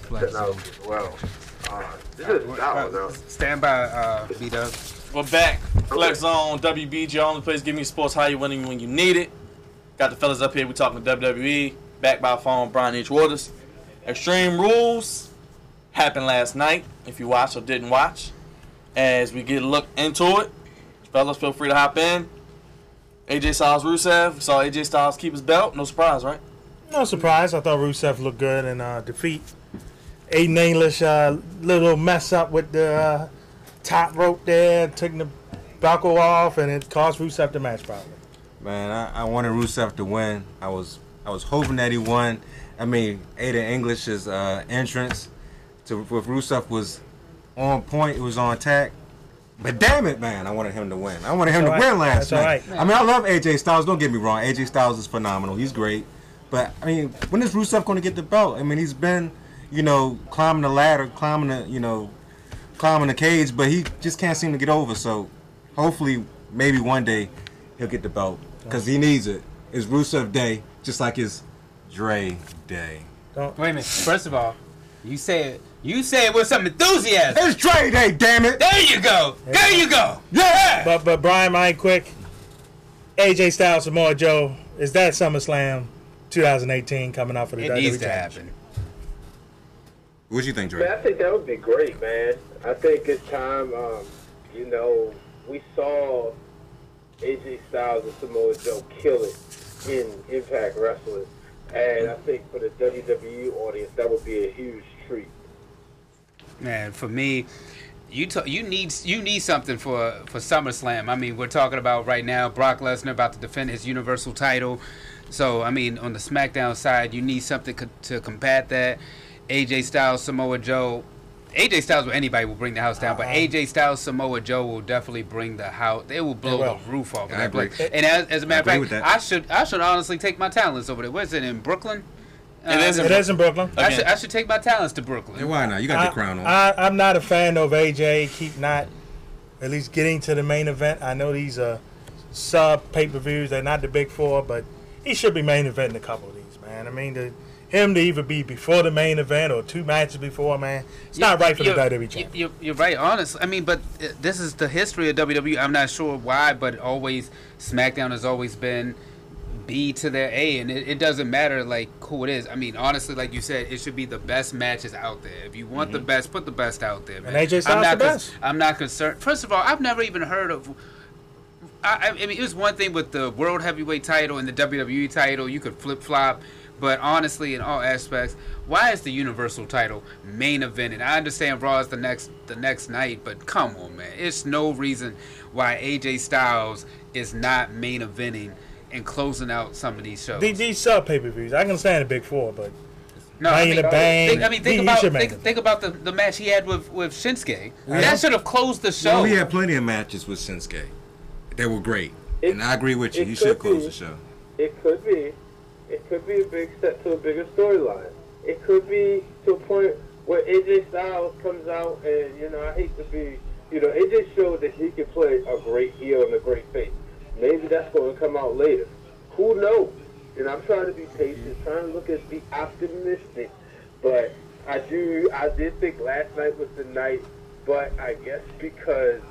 technology as well. This is style, though. Stand by, B-Dub. We're back. Flex Zone, WBG, only place give me sports how you winning when you need it. Got the fellas up here. We talking WWE. Back by phone, Brian H. Waters. Extreme Rules happened last night. If you watched or didn't watch, as we get a look into it, fellas, feel free to hop in. AJ Styles, Rusev. We saw AJ Styles keep his belt. No surprise, right? No surprise. I thought Rusev looked good in defeat. Aiden English, little mess up with the top rope there, taking the buckle off, and it cost Rusev the match probably. Man, I wanted Rusev to win. I was hoping that he won. I mean, Aiden English's entrance with Rusev was on point. It was on tack. But damn it, man, I wanted him to win. I wanted him to win last night. Right. I mean, I love AJ Styles. Don't get me wrong. AJ Styles is phenomenal. He's great. But, I mean, when is Rusev going to get the belt? I mean, he's been, climbing the ladder, climbing the cage, but he just can't seem to get over. So, hopefully, maybe one day he'll get the belt because he needs it. It's Rusev Day, just like his Dre Day. Wait a minute. First of all, you say it with some enthusiasm. It's Dre Day, damn it. There you go. Yeah. There you go. Yeah. But Brian, mind quick. AJ Styles, Samoa Joe, is that SummerSlam 2018 coming out for the WWE? It needs to happen. What do you think, Dre? Man, I think that would be great, man. I think it's time. We saw AJ Styles and Samoa Joe kill it in Impact Wrestling, and I think for the WWE audience, that would be a huge treat. Man, for me, you need something for SummerSlam. I mean, we're talking about right now Brock Lesnar about to defend his Universal title. So, I mean, on the SmackDown side, you need something to combat that. AJ Styles, Samoa Joe. AJ Styles with anybody will bring the house down, but AJ Styles, Samoa Joe will definitely bring the house. They will blow the roof off of that place. And as a matter of fact, I should honestly take my talents over there. Where's it, in Brooklyn? It is in Brooklyn. I should take my talents to Brooklyn. Hey, why not? You got the crown on. I'm not a fan of AJ not at least getting to the main event. I know these are sub pay-per-views. They're not the big four, but he should be main eventing a couple of these, man. I mean, him to either be before the main event or 2 matches before, man, it's not right for the WWE champion. You're right, honestly. I mean, but this is the history of WWE. I'm not sure why, but always SmackDown has always been B to their A, and it doesn't matter like who it is. I mean, honestly, like you said, it should be the best matches out there. If you want the best, put the best out there, man. And AJ Styles the best. I'm not concerned. First of all, I've never even heard of. I mean, it was one thing with the World Heavyweight title and the WWE title. You could flip flop. But honestly, in all aspects, why is the Universal title main evented? I understand Raw is the next night, but come on, man. It's no reason why AJ Styles is not main eventing and closing out some of these shows. These sub pay-per-views, I can understand the big four, but no, think about the match he had with Shinsuke. Yeah. That should have closed the show. Well, he had plenty of matches with Shinsuke. They were great. And I agree with you. He should close the show. It could be. It could be a big step to a bigger storyline. It could be to a point where AJ Styles comes out and, I hate to be, AJ showed that he can play a great heel and a great face. Maybe that's going to come out later. Who knows? I'm trying to be patient, trying to look at be optimistic. But I did think last night was the night, but I guess because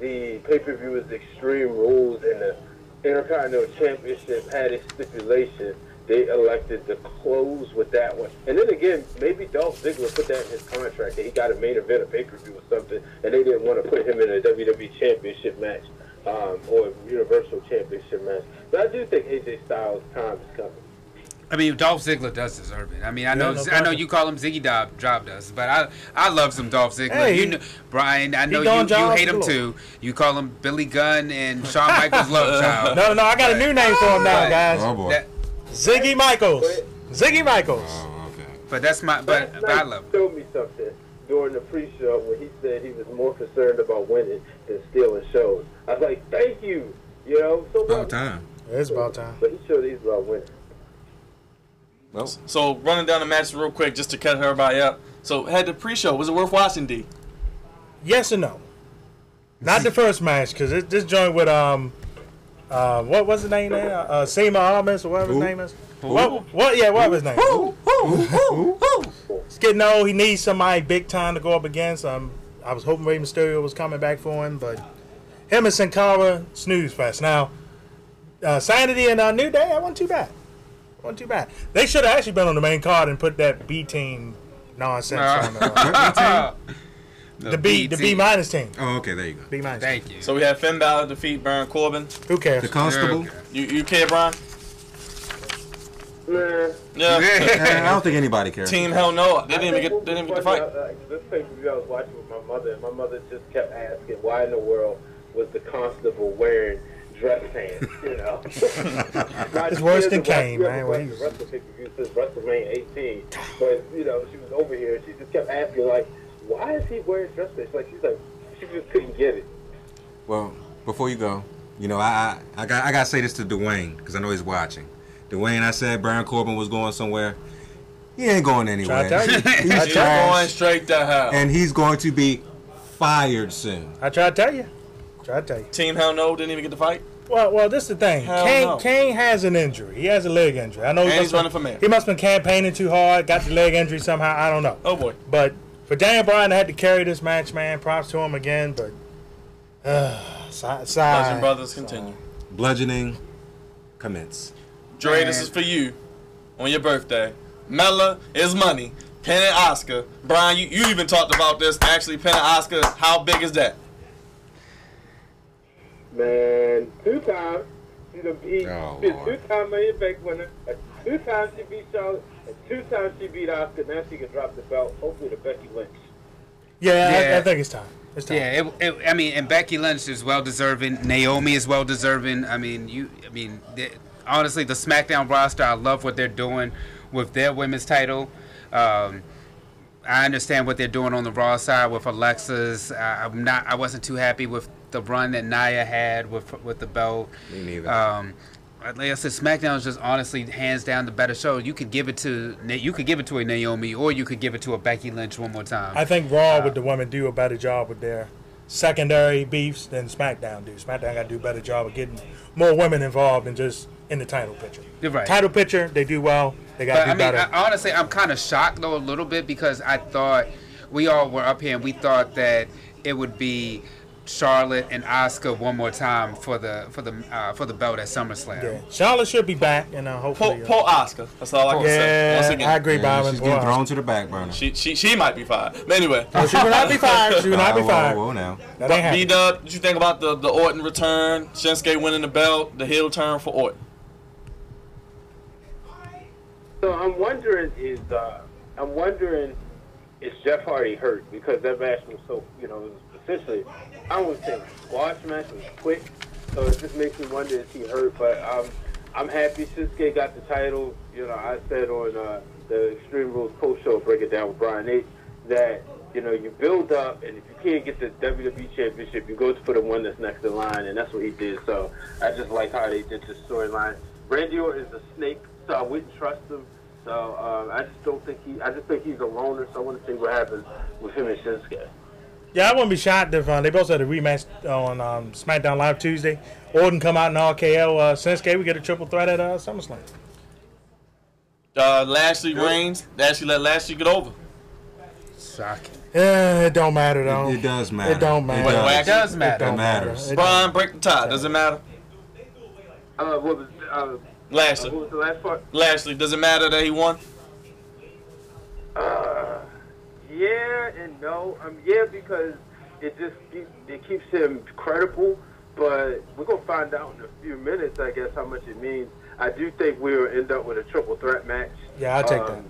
the pay-per-view was Extreme Rules and the Intercontinental Championship had a stipulation, they elected to close with that one. And then again, maybe Dolph Ziggler put that in his contract that he got a main event, a pay-per-view or something, and they didn't want to put him in a WWE Championship match or a Universal Championship match. But I do think AJ Styles' time is coming. I mean, Dolph Ziggler does deserve it. I mean, I know you call him Ziggy Job does, but I love some Dolph Ziggler. Hey, Brian, I know you hate him too. You call him Billy Gunn and Shawn Michaels' love child. No, I got a new name for him now, guys. Oh boy, Ziggy Michaels. Ziggy Michaels. Oh, okay. But that's my. But I love him. Showed me something during the pre-show where he said he was more concerned about winning than stealing shows. I was like, thank you. So about time. It's about time. But he showed he's about winning. Well, so running down the match real quick just to cut everybody up. So had the pre-show. Was it worth watching, D? Yes and no. Not the first match because this joint with what was his name there? Seymour Almas or whatever his name is. What? Yeah, what was his name? He's getting old. He needs somebody big time to go up against. I was hoping Rey Mysterio was coming back for him, but him and Sin Cara, snooze fest. Now, Sanity and New Day, that wasn't too bad. Wasn't too bad. They should have actually been on the main card and put that B team nonsense on the B minus team. Oh, okay, there you go. B minus. Thank you. So we have Finn Balor defeat Baron Corbin. Who cares? The Constable. You care, Brian? Nah. Yeah. I don't think anybody cares. Team Hell No. They didn't even get the fight. This pay-per-view I was watching with my mother, and my mother just kept asking, why in the world was the Constable wearing dress pants, you know? It's worse than Kane, man. The Wrestle pay-per-view says WrestleMania 18, but, you know, she was over here, and she just kept asking, like, why is he wearing dress pants? Like, she just couldn't get it. Well, before you go, you know, I gotta say this to Dwayne, because I know he's watching. Dwayne, I said Baron Corbin was going somewhere. He ain't going anywhere. He's going straight to hell. And he's going to be fired soon. I tried to tell you. Team Hell No didn't even get the fight. Well, this is the thing. Kane has an injury. He has a leg injury. I know he's running for mayor. He must have been campaigning too hard, got the leg injury somehow. I don't know. Oh, boy. But for Daniel Bryan to have to carry this match, man, props to him again. But, Bludgeon Brothers continue. Bludgeoning commence. Dre, this is for you on your birthday. Mella is money. Penn and Oscar. Brian, you even talked about this. Actually, Penn and Oscar, how big is that? Man, 2 times. She's a Lord. 2-time Money in the Bank winner. 2 times she beat Charlotte. And 2 times she beat Oscar. Now she can drop the belt. Hopefully to Becky Lynch. Yeah. I think it's time. Yeah, I mean, and Becky Lynch is well deserving. Naomi is well deserving. Honestly, the SmackDown roster, I love what they're doing with their women's title. I understand what they're doing on the Raw side with Alexa's. I wasn't too happy with the run that Nia had with the belt. Me neither. Like I said, SmackDown is just honestly hands down the better show. You could give it to a Naomi, or you could give it to a Becky Lynch one more time. I think Raw with the women do a better job with their secondary beefs than SmackDown do. SmackDown got to do a better job of getting more women involved than just in the title picture. You're right. Title picture, they do well. They got to do better. Honestly, I'm kind of shocked though a little bit, because I thought we all were up here and we thought that it would be Charlotte and Asuka one more time for the belt at SummerSlam. Yeah. Charlotte should be back, and hopefully. Poor Asuka. That's all I can say. Once again, I agree, Byron. She's getting thrown to the back burner. She might be fired. But anyway. No, she will not be fired. She will not be fired. Whoa, now. B-Dub, what you think about the Orton return, Shinsuke winning the belt, the heel turn for Orton? So I'm wondering is Jeff Hardy hurt, because that match was so, it was essentially, I don't want to say it was a squash match, it was quick, so it just makes me wonder is he hurt. But I'm happy Shinsuke got the title. I said on the Extreme Rules post show, Break It Down with Brian H, that you build up, and if you can't get the WWE Championship, you go for the one that's next in line, and that's what he did. So I just like how they did this storyline. Randy Orton is a snake, so I wouldn't trust him. So I just think he's a loner. So I want to see what happens with him and Shinsuke. Yeah, I wouldn't be shocked if they both had a rematch on SmackDown Live Tuesday. Orton come out in RKO. Shinsuke, we get a triple threat at SummerSlam. Lashley reigns. Lashley let Lashley get over. Shocking. Yeah, it don't matter though. It does matter. It don't matter. It does matter. It matters. Brian, break the tie. Does it matter? What was Lashley. what was the last part? Lashley. Does it matter that he won? Yeah and no. Yeah, because it keeps him credible. But we're gonna find out in a few minutes, I guess, how much it means. I do think we'll end up with a triple threat match. Yeah, I'll take that.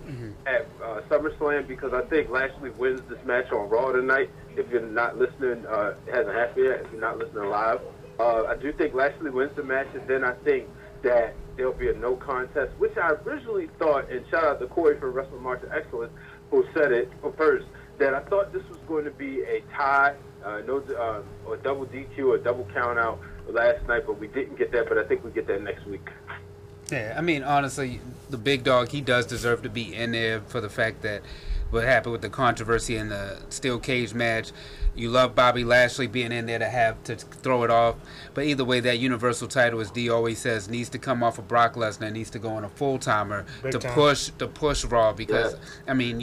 At SummerSlam, because I think Lashley wins this match on Raw tonight. If you're not listening, it hasn't happened yet. If you're not listening live, I do think Lashley wins the match, and then I think that there'll be a no contest, which I originally thought, and shout out to Corey for Wrestling March of Excellence, who said it first, that I thought this was going to be a tie, or double DQ or double count out last night, but we didn't get that, but I think we get that next week. Yeah, I mean, honestly, the big dog, he does deserve to be in there for the fact that what happened with the controversy in the steel cage match. You love Bobby Lashley being in there to throw it off. But either way, that Universal title, as D always says, needs to come off of Brock Lesnar. Needs to go on a full timer to push Raw, because I mean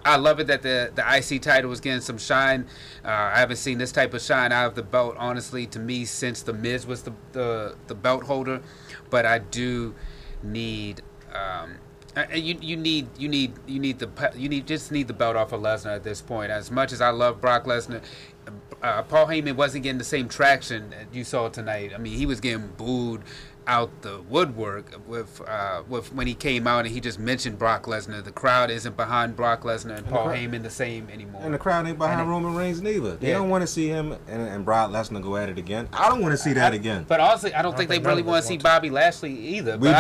I love it that the IC title was getting some shine. I haven't seen this type of shine out of the belt, honestly, to me, since the Miz was the belt holder. But I do need. You just need the belt off of Lesnar at this point. As much as I love Brock Lesnar, Paul Heyman wasn't getting the same traction that you saw tonight. I mean, he was getting booed out the woodwork with when he came out and he just mentioned Brock Lesnar. The crowd isn't behind Brock Lesnar and Paul Heyman the same anymore. And the crowd ain't behind Roman Reigns neither. They don't want to see him and Brock Lesnar go at it again. I don't want to see that again. But honestly, I don't think they really want to see Bobby Lashley either. We'd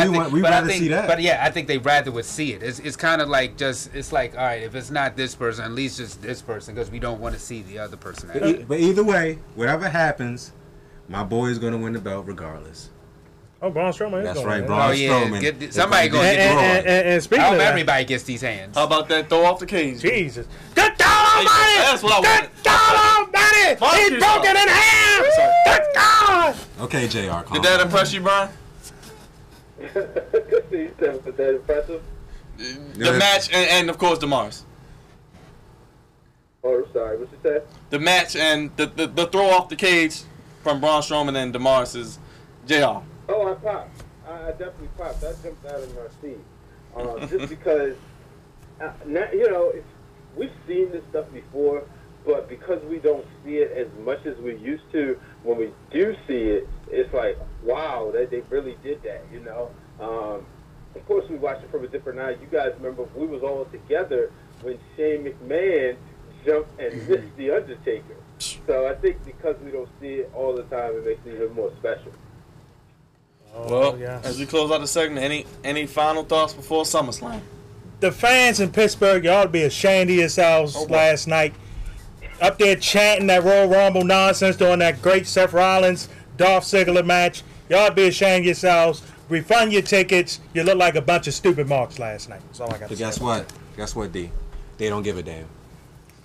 rather see that. But yeah, I think they rather would see it. It's kind of like it's like, all right, if it's not this person, at least just this person, because we don't want to see the other person. But either way, whatever happens, my boy is going to win the belt regardless. Oh, Braun Strowman is That's going right, Braun Strowman. Somebody going to get and speaking I of hope that, everybody gets these hands. How about that throw off the cage? Jesus. Good God Almighty! That's what I wanted. Good God Almighty! Fuck He you, broke it in half! Good God! Okay, JR, calm Did that down. impress you, Brian? You said, was that impressive? The match and of course Demar's. Oh, I'm sorry. What you said? The match and the throw off the cage from Braun Strowman and Demar's is JR. Oh, I popped. I definitely popped. I jumped out of my seat. Just because, now, we've seen this stuff before, but because we don't see it as much as we used to, when we do see it, it's like, wow, they really did that, Of course, we watched it from a different eye. You guys remember we was all together when Shane McMahon jumped and missed The Undertaker. So I think because we don't see it all the time, it makes it even more special. Well, as we close out the segment, any final thoughts before SummerSlam? The fans in Pittsburgh, y'all ought to be ashamed of yourselves last night. Up there chanting that Royal Rumble nonsense during that great Seth Rollins, Dolph Ziggler match. Y'all ought to be ashamed of yourselves. Refund your tickets. You look like a bunch of stupid marks last night. That's all I got to say. Guess what? Guess what, D? They don't give a damn.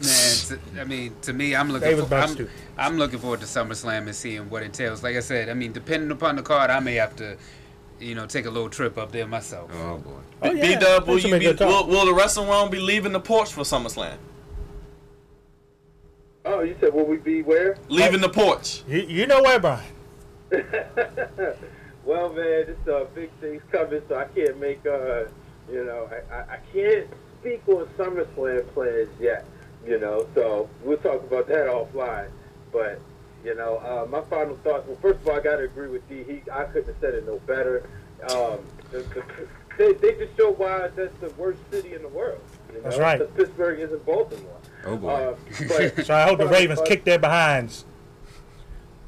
Man, to me, I'm looking forward to SummerSlam and seeing what it entails. Like I said, I mean, depending upon the card, I may have to, take a little trip up there myself. Oh boy. B-Dub, will the wrestling world be leaving the porch for SummerSlam? Oh, you said will we be where? Leaving the porch. You know where, Brian? Well, man, it's big things coming, so I can't make I can't speak on SummerSlam plans yet. So we'll talk about that offline. But, my final thoughts, well, first of all, I got to agree with D. I couldn't have said it no better. They just show why that's the worst city in the world. That's right. Because Pittsburgh isn't Baltimore. Oh, boy. So I hope the Ravens kick their behinds.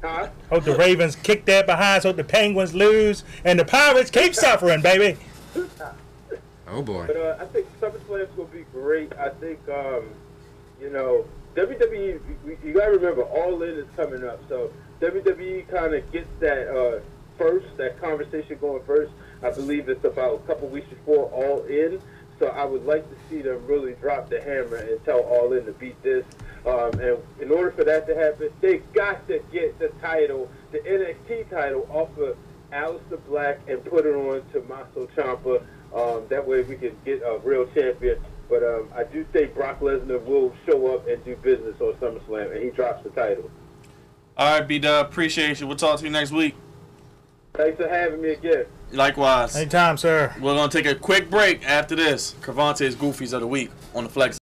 Huh? Hope the Ravens kick their behinds, hope the Penguins lose, and the Pirates keep suffering, baby. Oh, boy. But I think SummerSlam's going to be great. I think, WWE, you got to remember, All In is coming up. So WWE kind of gets that that conversation going first. I believe it's about a couple weeks before All In. So I would like to see them really drop the hammer and tell All In to beat this. And in order for that to happen, they've got to get the title, the NXT title, off of Aleister Black and put it on to Tommaso Ciampa. That way we can get a real champion. But I do think Brock Lesnar will show up and do business on SummerSlam, and he drops the title. All right, B-Dub, appreciate you. We'll talk to you next week. Thanks for having me again. Likewise. Anytime, sir. We're going to take a quick break after this. Cervantes Goofies of the Week on the Flex.